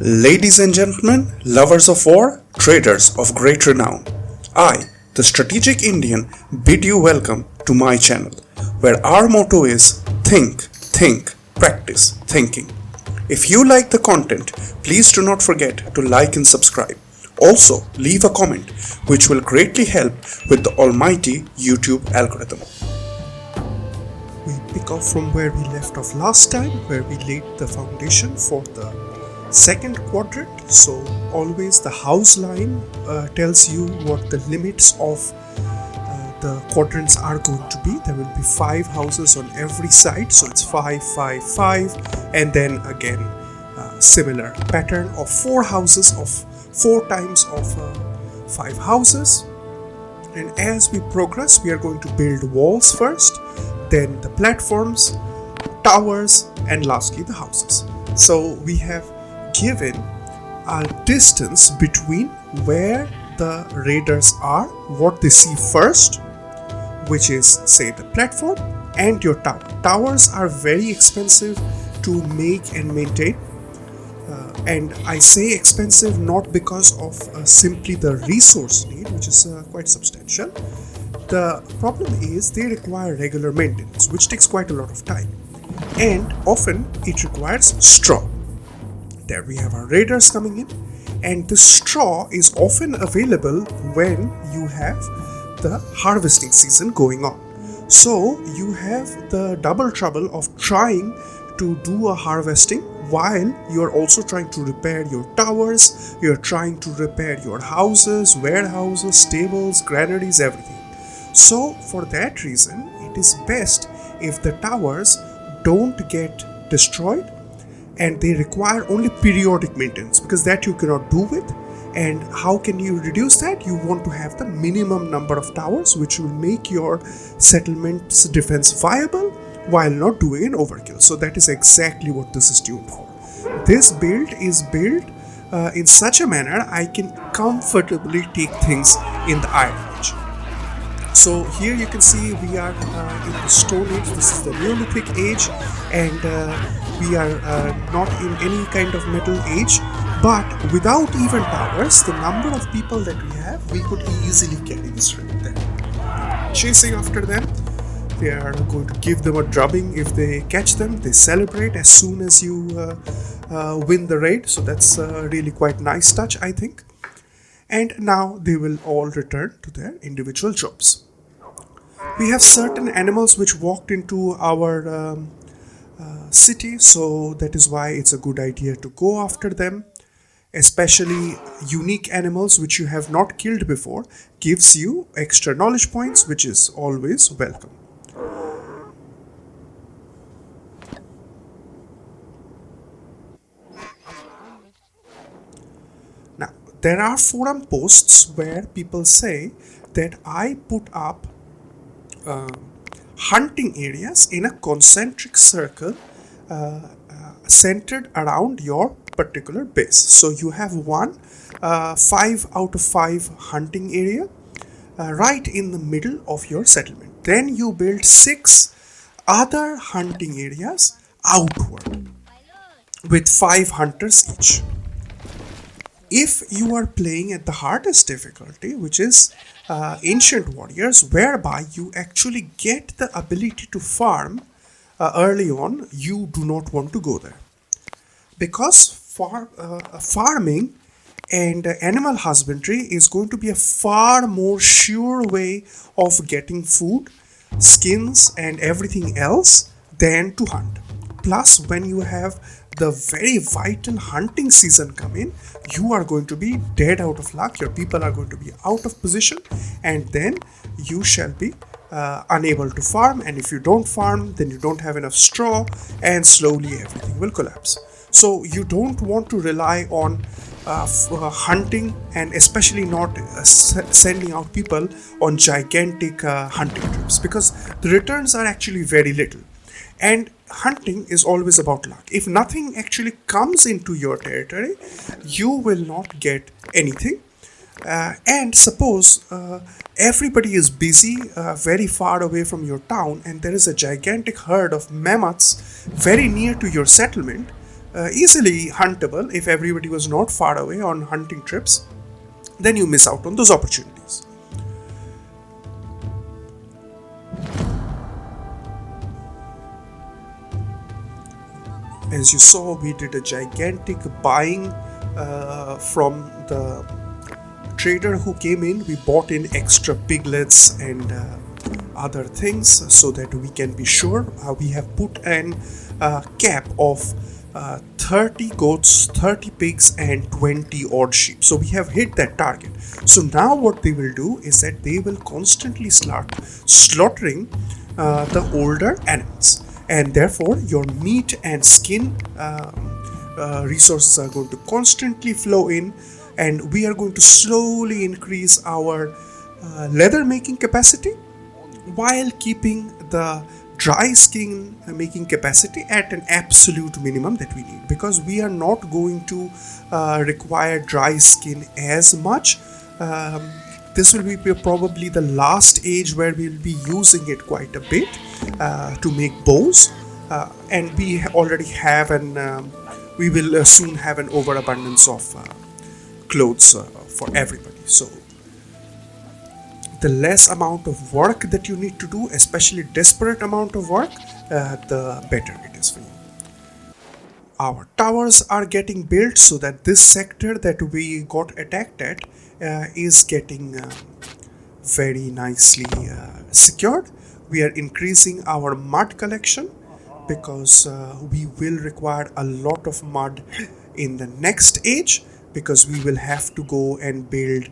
Ladies and gentlemen, lovers of war, traders of great renown, I, the strategic Indian, bid you welcome to my channel, where our motto is think, practice thinking. If you like the content, please do not forget to like and subscribe. Also, leave a comment, which will greatly help with the almighty YouTube algorithm. We pick up from where we left off last time, where we laid the foundation for the second quadrant. So always the house line tells you what the limits of the quadrants are going to be. There will be 5 houses on every side, so it's 5, 5, 5, and then again similar pattern of 4 houses of 4 times of 5 houses. And as we progress, we are going to build walls first, then the platforms, towers, and lastly the houses. So we have given a distance between where the raiders are, what they see first, which is say the platform, and your tower. Towers are very expensive to make and maintain, and I say expensive not because of simply the resource need, which is quite substantial. The problem is they require regular maintenance, which takes quite a lot of time, and often it requires straw. There we have our raiders coming in, and the straw is often available when you have the harvesting season going on. So you have the double trouble of trying to do a harvesting while you're also trying to repair your towers, you're trying to repair your houses, warehouses, stables, granaries, everything. So for that reason, it is best if the towers don't get destroyed, and they require only periodic maintenance, because that you cannot do with. And how can you reduce that? You want to have the minimum number of towers, which will make your settlement's defense viable while not doing an overkill. So that is exactly what this is tuned for. This build is built in such a manner I can comfortably take things in the Iron Age. So here you can see we are in the Stone Age. This is the Neolithic age, and we are not in any kind of Metal Age. But without even towers, the number of people that we have, we could easily carry this raid there. Chasing after them, they are going to give them a drubbing if they catch them. They celebrate as soon as you win the raid. So that's a really quite nice touch, I think. And now they will all return to their individual jobs. We have certain animals which walked into our city, so that is why it's a good idea to go after them. Especially unique animals which you have not killed before gives you extra knowledge points, which is always welcome. Now, there are forum posts where people say that I put up hunting areas in a concentric circle centered around your particular base. So you have one 5 out of 5 hunting area right in the middle of your settlement. Then you build 6 other hunting areas outward with 5 hunters each. If you are playing at the hardest difficulty, which is Ancient Warriors, whereby you actually get the ability to farm early on, you do not want to go there. Because farming and animal husbandry is going to be a far more sure way of getting food, skins, and everything else than to hunt. Plus, when you have the very vital hunting season come in, you are going to be dead out of luck, your people are going to be out of position, and then you shall be unable to farm. And if you don't farm, then you don't have enough straw, and slowly everything will collapse. So you don't want to rely on hunting, and especially not sending out people on gigantic hunting trips, because the returns are actually very little. And hunting is always about luck. If nothing actually comes into your territory, you will not get anything. And suppose everybody is busy very far away from your town, and there is a gigantic herd of mammoths very near to your settlement, easily huntable if everybody was not far away on hunting trips, then you miss out on those opportunities. As you saw, we did a gigantic buying from the trader who came in. We bought in extra piglets and other things so that we can be sure. We have put an cap of 30 goats, 30 pigs, and 20 odd sheep. So we have hit that target. So now what they will do is that they will constantly start slaughtering the older animals, and therefore your meat and skin resources are going to constantly flow in, and we are going to slowly increase our leather making capacity while keeping the dry skin making capacity at an absolute minimum that we need, because we are not going to require dry skin as much. This will be probably the last age where we'll be using it quite a bit to make bows, and we already have we will soon have an overabundance of clothes for everybody. So the less amount of work that you need to do, especially desperate amount of work, the better it is for you. Our towers are getting built so that this sector that we got attacked at is getting very nicely secured. We are increasing our mud collection because we will require a lot of mud in the next age, because we will have to go and build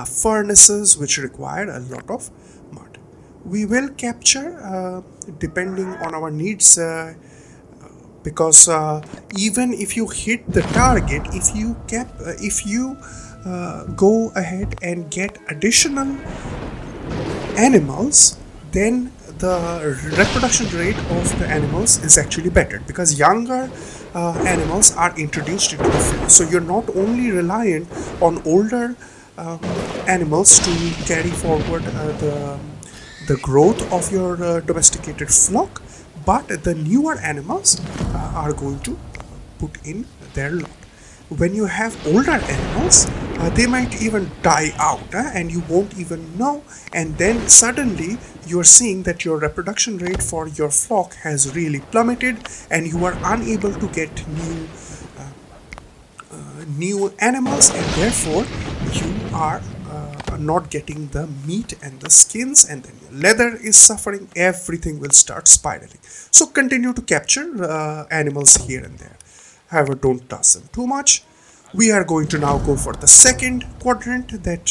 furnaces which require a lot of mud. We will capture depending on our needs, because even if you hit the target, if you go ahead and get additional animals, then the reproduction rate of the animals is actually better, because younger animals are introduced into the field. So you're not only reliant on older animals to carry forward the growth of your domesticated flock, but the newer animals are going to put in their lot. When you have older animals, they might even die out and you won't even know, and then suddenly you're seeing that your reproduction rate for your flock has really plummeted and you are unable to get new animals, and therefore you are not getting the meat and the skins, and then your leather is suffering. Everything will start spiraling. So continue to capture animals here and there. However, don't touch them too much. We are going to now go for the second quadrant, that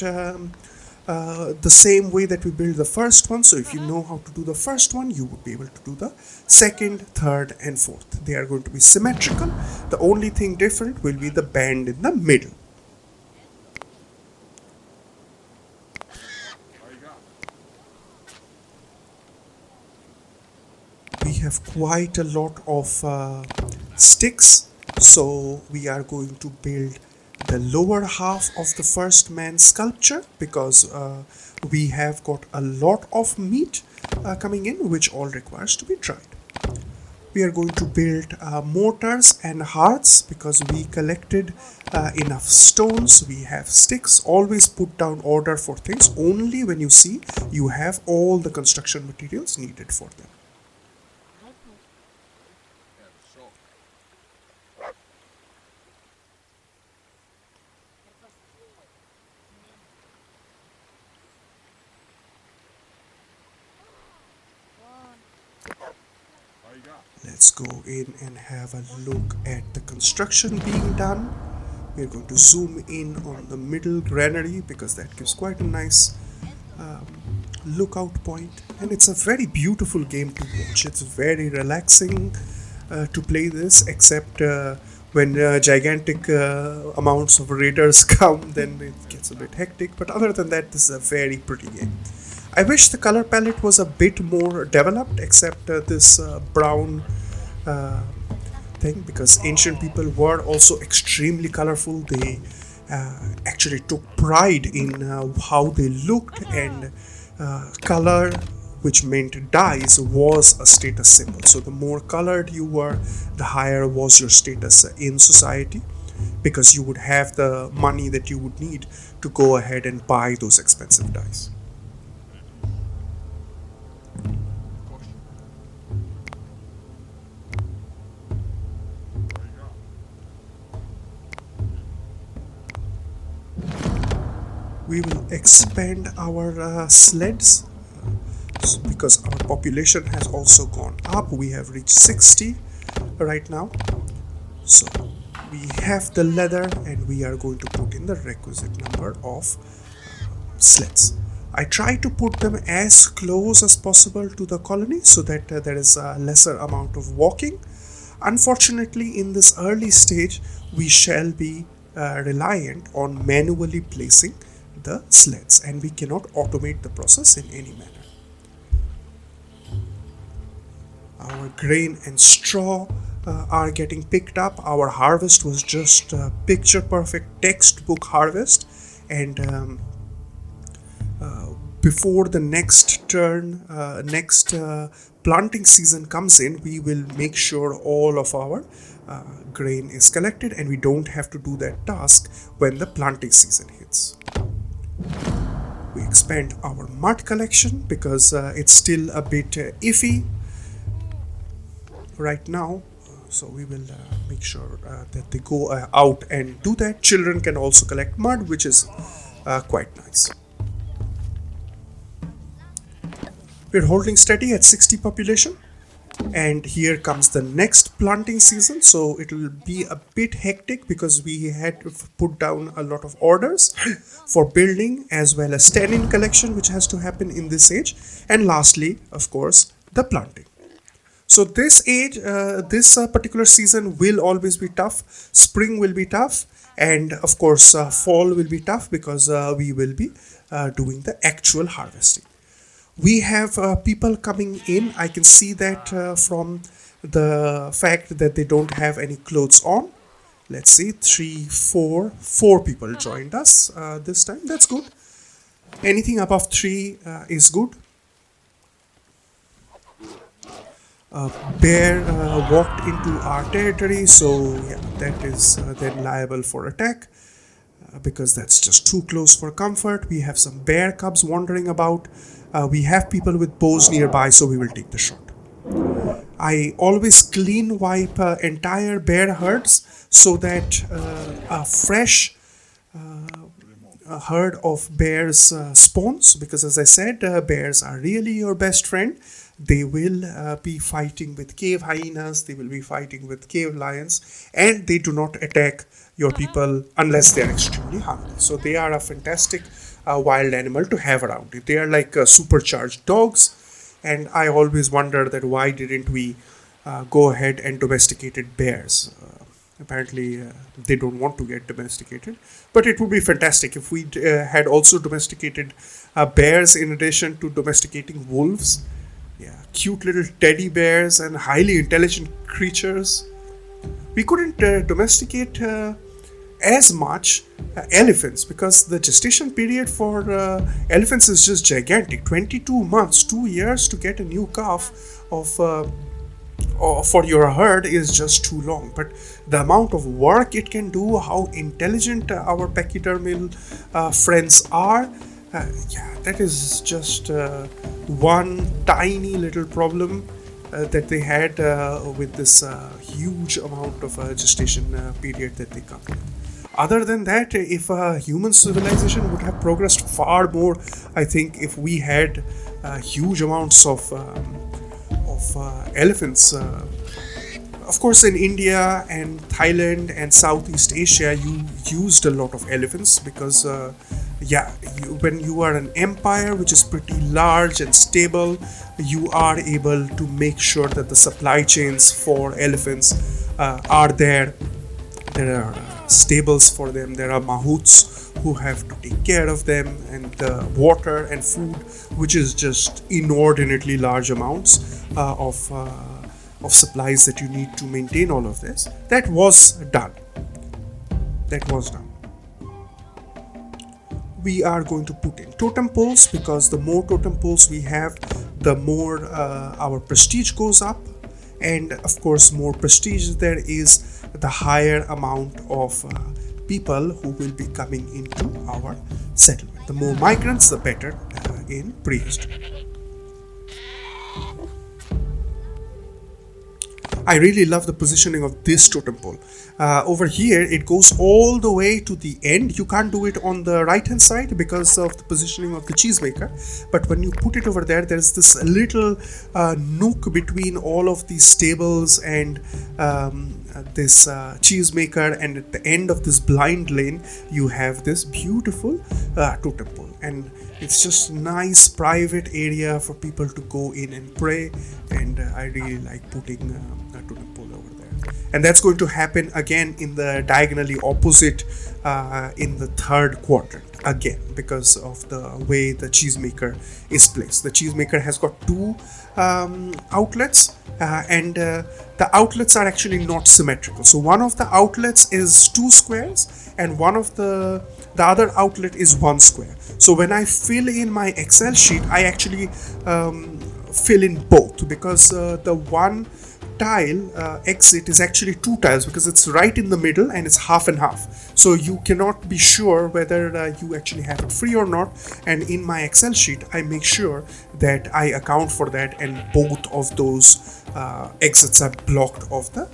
the same way that we built the first one. So if you know how to do the first one, you would be able to do the second, third, and fourth. They are going to be symmetrical. The only thing different will be the band in the middle. We have quite a lot of sticks, so we are going to build the lower half of the first man sculpture, because we have got a lot of meat coming in, which all requires to be dried. We are going to build mortars and hearths, because we collected enough stones. We have sticks. Always put down order for things only when you see you have all the construction materials needed for them. Let's go in and have a look at the construction being done. We're going to zoom in on the middle granary, because that gives quite a nice lookout point, and it's a very beautiful game to watch. It's very relaxing to play this, except when gigantic amounts of raiders come, then it gets a bit hectic. But other than that, this is a very pretty game. I wish the color palette was a bit more developed, except this brown thing, because ancient people were also extremely colorful. They actually took pride in how they looked, and color which meant dice was a status symbol. So the more colored you were, the higher was your status in society, because you would have the money that you would need to go ahead and buy those expensive dice. We will expand our sleds because our population has also gone up. We have reached 60 right now. So we have the leather and we are going to put in the requisite number of sleds. I try to put them as close as possible to the colony so that there is a lesser amount of walking. Unfortunately, in this early stage, we shall be reliant on manually placing the sleds, and we cannot automate the process in any manner. Our grain and straw are getting picked up. Our harvest was just a picture perfect textbook harvest, and before the next planting season comes in, we will make sure all of our grain is collected and we don't have to do that task when the planting season hits. We expand our mud collection because it's still a bit iffy right now, so we will make sure that they go out and do that. Children can also collect mud, which is quite nice. We're holding steady at 60 population, and here comes the next planting season, so it will be a bit hectic because we had to put down a lot of orders for building as well as tannin collection, which has to happen in this age, and lastly, of course, the planting. So this particular season will always be tough. Spring will be tough, and of course fall will be tough because we will be doing the actual harvesting. We have people coming in. I can see that from the fact that they don't have any clothes on. Let's see, four people joined us this time. That's good. Anything above 3 is good. Bear walked into our territory, so yeah, that is then liable for attack because that's just too close for comfort. We have some bear cubs wandering about. We have people with bows nearby, so we will take the shot. I always clean wipe entire bear herds so that a fresh herd of bears spawns, because as I said, bears are really your best friend. They will be fighting with cave hyenas, they will be fighting with cave lions, and they do not attack your people unless they are extremely hungry. So they are a fantastic wild animal to have around. They are like supercharged dogs, and I always wonder that why didn't we go ahead and domesticated bears. Apparently they don't want to get domesticated, but it would be fantastic if we had also domesticated bears in addition to domesticating wolves. Yeah, cute little teddy bears and highly intelligent creatures. We couldn't domesticate as much elephants because the gestation period for elephants is just gigantic. 22 months, 2 years to get a new calf of for your herd is just too long. But the amount of work it can do, how intelligent our pachydermal friends are, yeah, that is just one tiny little problem that they had with this huge amount of gestation period that they come with. Other than that, if human civilization would have progressed far more, I think if we had huge amounts of elephants. Of course, in India and Thailand and Southeast Asia, you used a lot of elephants because, when you are an empire which is pretty large and stable, you are able to make sure that the supply chains for elephants are there. There are stables for them, there are mahouts who have to take care of them, and the water and food, which is just inordinately large amounts of supplies that you need to maintain all of this. That was done. We are going to put in totem poles because the more totem poles we have, the more our prestige goes up, and of course more prestige there is, the higher amount of people who will be coming into our settlement. The more migrants, the better in prehistory. I really love the positioning of this totem pole. Over here, it goes all the way to the end. You can't do it on the right hand side because of the positioning of the cheesemaker. But when you put it over there, there's this little nook between all of these stables and this cheesemaker, and at the end of this blind lane, you have this beautiful totem pole. And it's just nice private area for people to go in and pray, and I really like putting a totem pole over there. And that's going to happen again in the diagonally opposite in the third quadrant again, because of the way the cheesemaker is placed. The cheesemaker has got two outlets, and the outlets are actually not symmetrical. So one of the outlets is 2 squares, and one of the other outlet is 1 square. So when I fill in my Excel sheet, I actually fill in both, because the one tile exit is actually 2 tiles, because it's right in the middle and it's half and half. So you cannot be sure whether you actually have it free or not. And in my Excel sheet, I make sure that I account for that, and both of those exits are blocked of the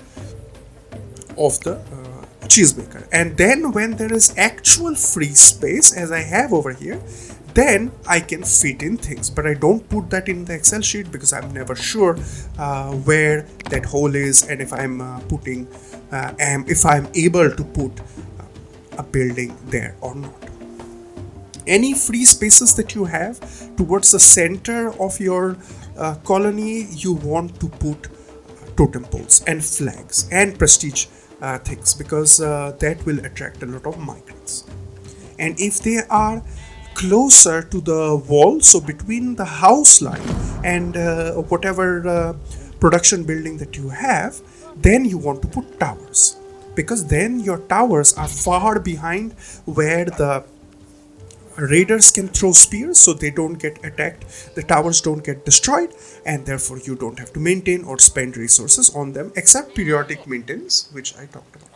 cheesemaker. And then when there is actual free space, as I have over here, then I can fit in things, but I don't put that in the Excel sheet because I'm never sure where that hole is, and if I'm if I'm able to put a building there or not. Any free spaces that you have towards the center of your colony, you want to put totem poles and flags and prestige things, because that will attract a lot of migrants. And if they are closer to the wall, so between the house line and whatever production building that you have, then you want to put towers, because then your towers are far behind where the raiders can throw spears, so they don't get attacked, the towers don't get destroyed, and therefore you don't have to maintain or spend resources on them, except periodic maintenance, which I talked about.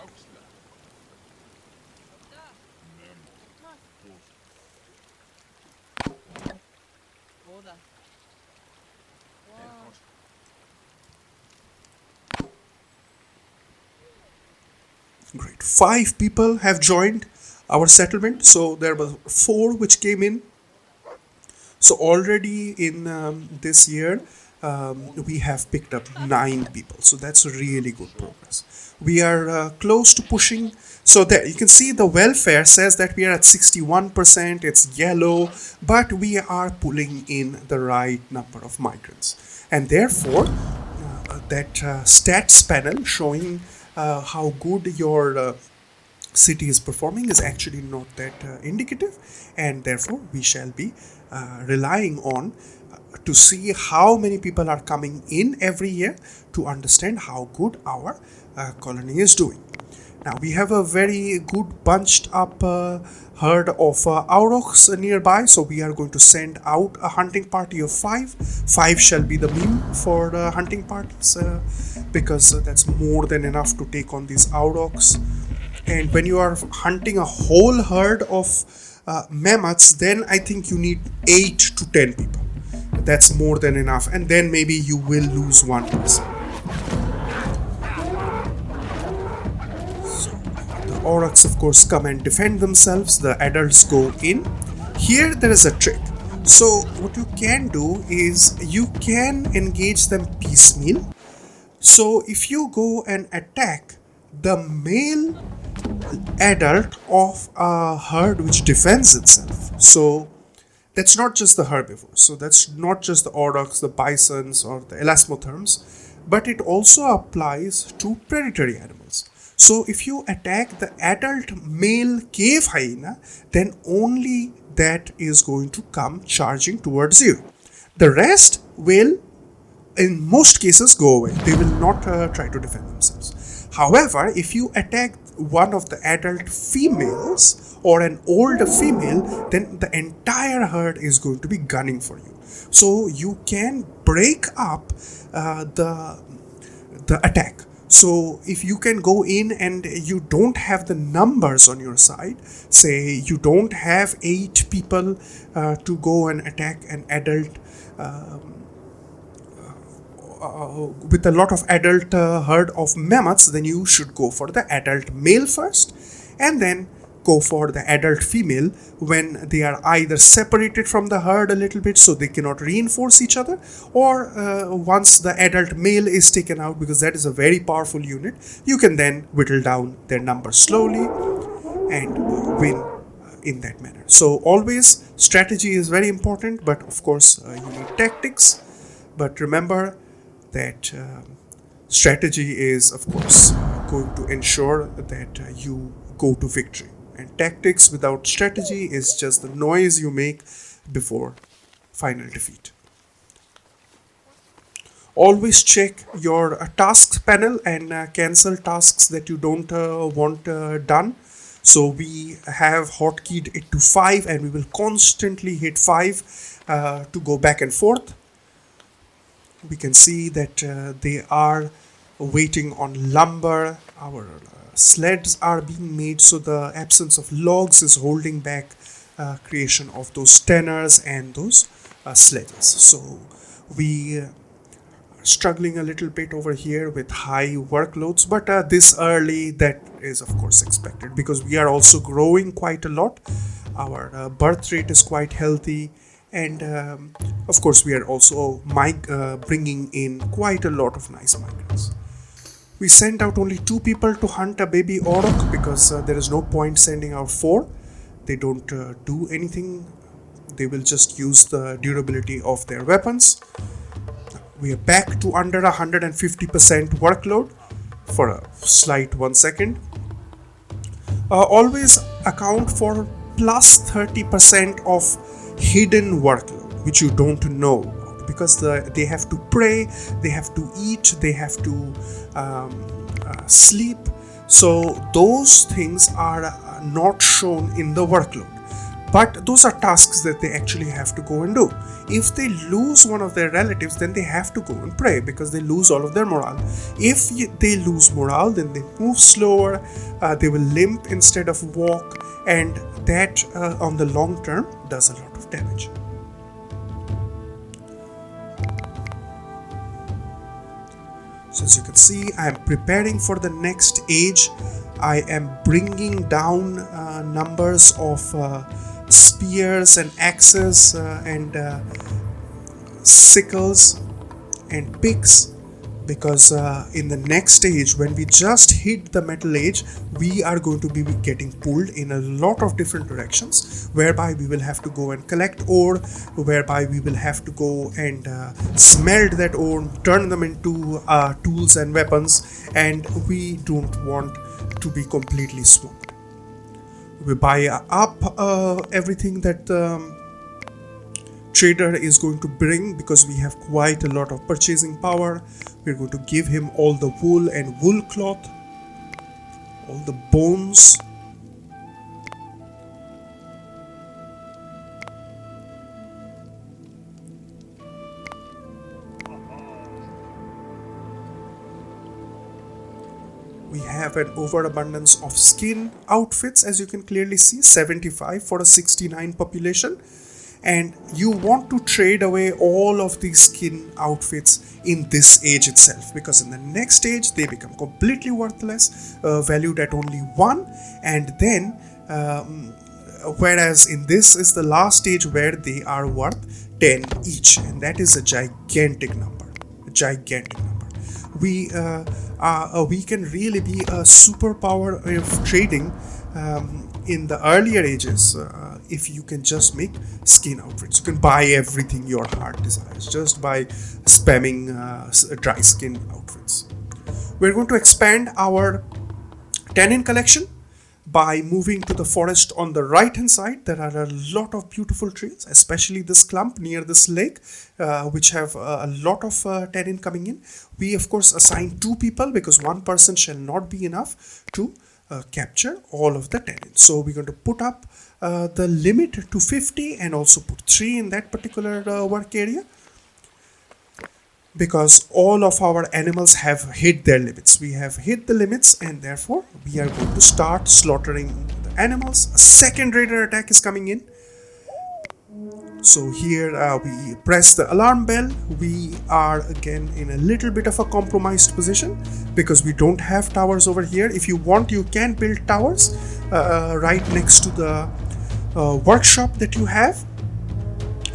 Great. 5 people have joined our settlement. So there were 4 which came in. So already in this year, we have picked up 9 people. So that's really good progress. We are close to pushing. So there you can see the welfare says that we are at 61%. It's yellow, but we are pulling in the right number of migrants. And therefore, that stats panel showing how good your city is performing is actually not that indicative, and therefore we shall be relying on to see how many people are coming in every year to understand how good our colony is doing. Now we have a very good bunched up herd of aurochs nearby, so we are going to send out a hunting party of 5. 5 shall be the mean for hunting parties, because that's more than enough to take on these aurochs. And when you are hunting a whole herd of mammoths, then I think you need 8 to 10 people. That's more than enough, and then maybe you will lose one person. Aurochs of course come and defend themselves, the adults go in. Here there is a trick. So what you can do is you can engage them piecemeal. So if you go and attack the male adult of a herd which defends itself, so that's not just the herbivores, so that's not just the aurochs, the bisons or the elasmotherms, but it also applies to predatory animals. So if you attack the adult male cave hyena, then only that is going to come charging towards you. The rest will, in most cases, go away. They will not try to defend themselves. However, if you attack one of the adult females or an older female, then the entire herd is going to be gunning for you. So you can break up the attack. So if you can go in and you don't have the numbers on your side, say you don't have 8 people to go and attack an adult with a lot of adult herd of mammoths, then you should go for the adult male first and then go for the adult female when they are either separated from the herd a little bit so they cannot reinforce each other, or once the adult male is taken out, because that is a very powerful unit, you can then whittle down their number slowly and win in that manner. So always strategy is very important, but of course you need tactics. But remember that strategy is of course going to ensure that you go to victory, and tactics without strategy is just the noise you make before final defeat. Always check your tasks panel and cancel tasks that you don't want done. So we have hotkeyed it to 5 and we will constantly hit 5 to go back and forth. We can see that they are waiting on lumber. Our sleds are being made, so the absence of logs is holding back creation of those tanners and those sledges. So we are struggling a little bit over here with high workloads, but this early, that is of course expected because we are also growing quite a lot. Our birth rate is quite healthy, and of course we are also bringing in quite a lot of nice migrants. We sent out only 2 people to hunt a baby auroch because there is no point sending out 4. They don't do anything. They will just use the durability of their weapons. We are back to under 150% workload for a slight 1 second. Always account for plus 30% of hidden workload which you don't know about, because they have to pray, they have to eat, they have to sleep. So those things are not shown in the workload, but those are tasks that they actually have to go and do. If they lose one of their relatives, then they have to go and pray because they lose all of their morale. If they lose morale, then they move slower, they will limp instead of walk, and that on the long term does a lot of damage. So as you can see, I am preparing for the next age. I am bringing down numbers of spears and axes and sickles and picks, because in the next age, when we just hit the metal age, we are going to be getting pulled in a lot of different directions, whereby we will have to go and collect ore, whereby we will have to go and smelt that ore, turn them into tools and weapons, and we don't want to be completely swamped. We buy up everything that trader is going to bring, because we have quite a lot of purchasing power. We're going to give him all the wool and wool cloth, all the bones. We have an overabundance of skin outfits, as you can clearly see, 75 for a 69 population. And you want to trade away all of these skin outfits in this age itself, because in the next age they become completely worthless, valued at only 1, and then whereas in this is the last stage where they are worth 10 each, and that is a gigantic number. We can really be a superpower of trading in the earlier ages. If you can just make skin outfits, you can buy everything your heart desires just by spamming dry skin outfits. We're going to expand our tannin collection by moving to the forest on the right hand side. There are a lot of beautiful trees, especially this clump near this lake, which have a lot of tannin coming in. We of course assign 2 people because 1 person shall not be enough to capture all of the tenants. So we're going to put up the limit to 50 and also put 3 in that particular work area, because all of our animals have hit their limits. We have hit the limits, and therefore we are going to start slaughtering the animals. A second raider attack is coming in. So here we press the alarm bell. We are again in a little bit of a compromised position because we don't have towers over here. If you want, you can build towers right next to the workshop that you have,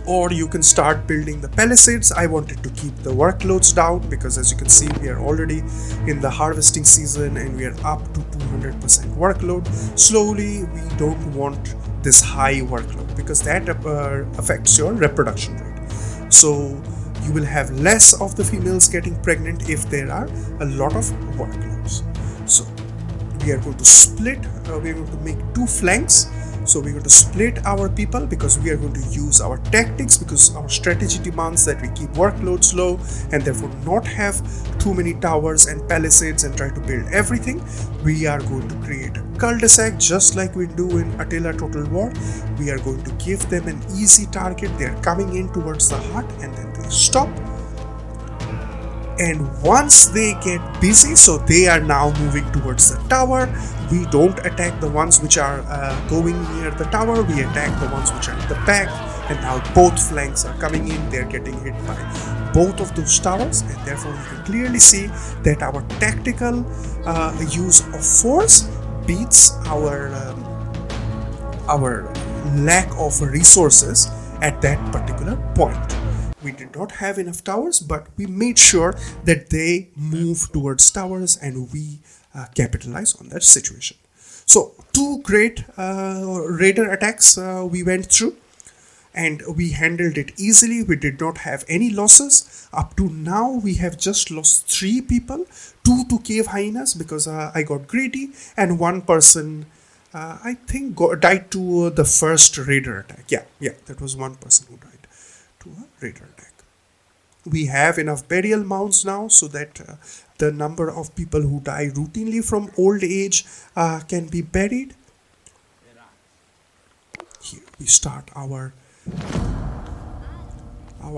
or you can start building the palisades. I wanted to keep the workloads down because, as you can see, we are already in the harvesting season and we are up to 200% workload. Slowly, we don't want this high workload because that affects your reproduction rate. So you will have less of the females getting pregnant if there are a lot of workloads. So we are going to split, we are going to make 2 flanks. So we're going to split our people because we are going to use our tactics, because our strategy demands that we keep workloads low and therefore not have too many towers and palisades and try to build everything. We are going to create a cul-de-sac just like we do in Attila Total War. We are going to give them an easy target. They are coming in towards the hut and then they stop. And once they get busy, so they are now moving towards the tower. We don't attack the ones which are going near the tower. We attack the ones which are in the back. And now both flanks are coming in. They're getting hit by both of those towers. And therefore you can clearly see that our tactical use of force beats our lack of resources at that particular point. We did not have enough towers, but we made sure that they move towards towers and we capitalize on that situation. So 2 great raider attacks we went through and we handled it easily. We did not have any losses. Up to now we have just lost 3 people, 2 to cave hyenas because I got greedy, and 1 person I think died to the first raider attack. Yeah, that was 1 person who died to a raider attack. We have enough burial mounds now so that the number of people who die routinely from old age can be buried. Here we start our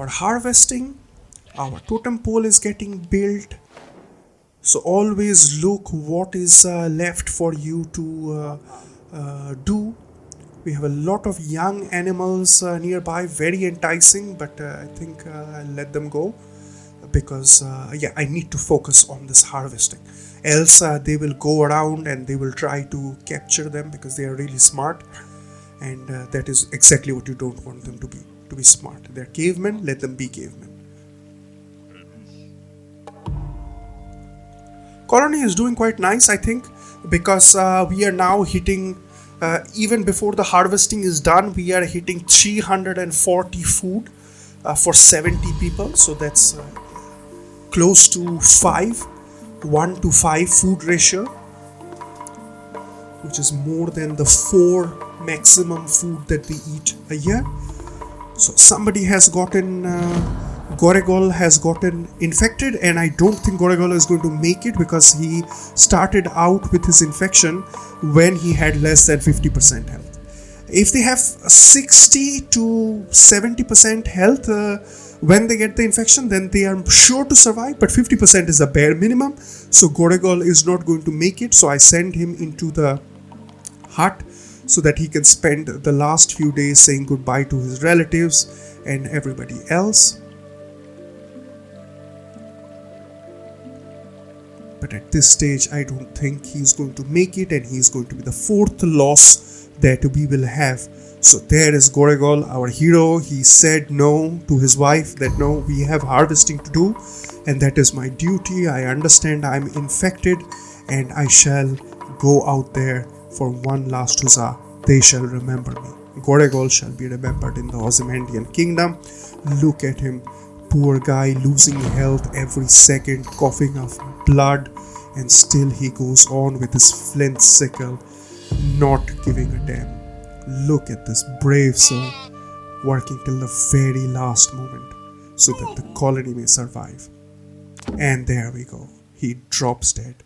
harvesting. Our totem pole is getting built. So always look what is left for you to do. We have a lot of young animals nearby, very enticing, but I think I'll let them go because I need to focus on this harvesting. Else they will go around and they will try to capture them because they are really smart, and that is exactly what you don't want them to be smart. They're cavemen, let them be cavemen. Colony is doing quite nice, I think, because we are now hitting even before the harvesting is done, we are hitting 340 food for 70 people. So that's close to 1 to 5 food ratio, which is more than the 4 maximum food that we eat a year. So somebody has gotten, Goregol has gotten infected, and I don't think Goregol is going to make it because he started out with his infection when he had less than 50% health. If they have 60 to 70% health when they get the infection, then they are sure to survive, but 50% is a bare minimum. So Goregol is not going to make it, so I send him into the hut so that he can spend the last few days saying goodbye to his relatives and everybody else. But at this stage, I don't think he's going to make it, and he's going to be the 4th loss that we will have. So there is Goregol, our hero. He said no to his wife that no, we have harvesting to do, and that is my duty. I understand I'm infected, and I shall go out there for one last huzzah. They shall remember me. Goregol shall be remembered in the Ozymandian Kingdom. Look at him. Poor guy, losing health every second, coughing up blood, and still he goes on with his flint sickle, not giving a damn. Look at this brave soul, working till the very last moment so that the colony may survive. And there we go. He drops dead.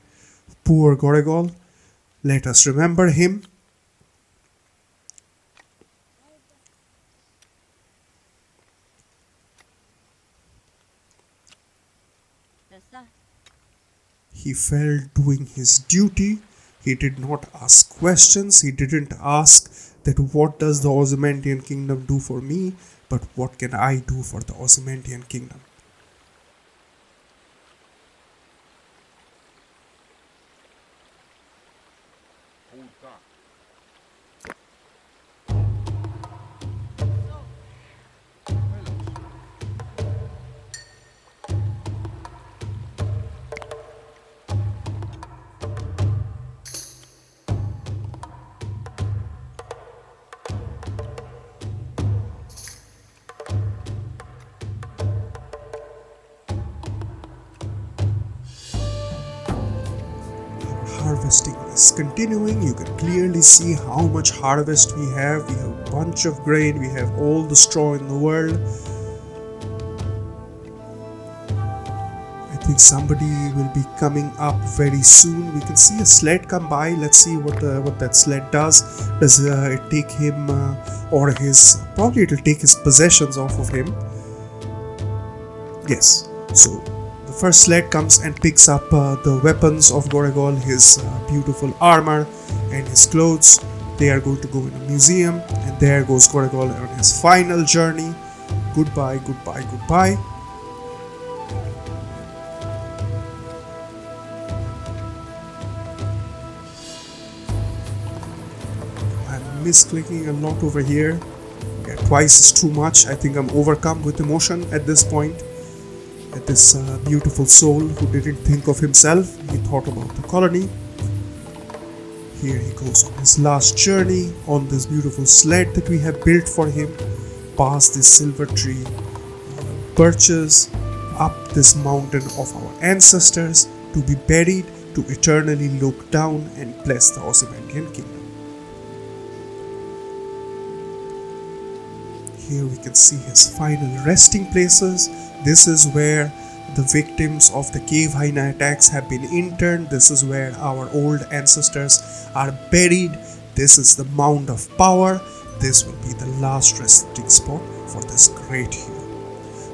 Poor Goregol. Let us remember him. He felt doing his duty. He did not ask questions. He didn't ask that what does the Ozymandian Kingdom do for me, but what can I do for the Ozymandian Kingdom. Harvesting is continuing. You can clearly see how much harvest we have. We have a bunch of grain. We have all the straw in the world. I think somebody will be coming up very soon. We can see a sled come by. Let's see what that sled does. Does it take him or his... Probably it will take his possessions off of him. Yes. So the first sled comes and picks up the weapons of Goragol, his beautiful armor and his clothes. They are going to go in a museum, and there goes Goragol on his final journey. Goodbye, goodbye, goodbye. I'm misclicking a lot over here. Yeah, twice is too much. I think I'm overcome with emotion at this point. At this beautiful soul who didn't think of himself, he thought about the colony. Here he goes on his last journey on this beautiful sled that we have built for him, past this silver tree, birches, up this mountain of our ancestors, to be buried, to eternally look down and bless the Ozymandian Kingdom. Here we can see his final resting places. This is where the victims of the cave hyena attacks have been interned. This is where our old ancestors are buried. This is the Mound of Power. This will be the last resting spot for this great hero.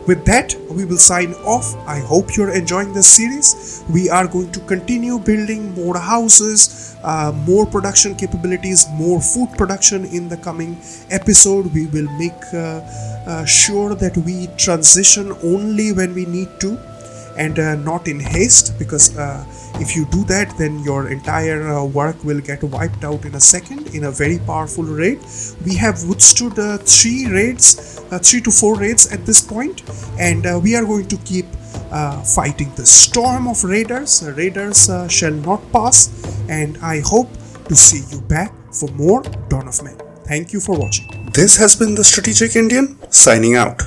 With that, we will sign off. I hope you're enjoying this series. We are going to continue building more houses, more production capabilities, more food production in the coming episode. We will make sure that we transition only when we need to, and not in haste, because if you do that, then your entire work will get wiped out in a second in a very powerful raid. We have withstood 3 to 4 raids at this point, and we are going to keep fighting the storm of raiders. Raiders shall not pass, and I hope to see you back for more Dawn of Men. Thank you for watching. This has been the Strategic Indian, signing out.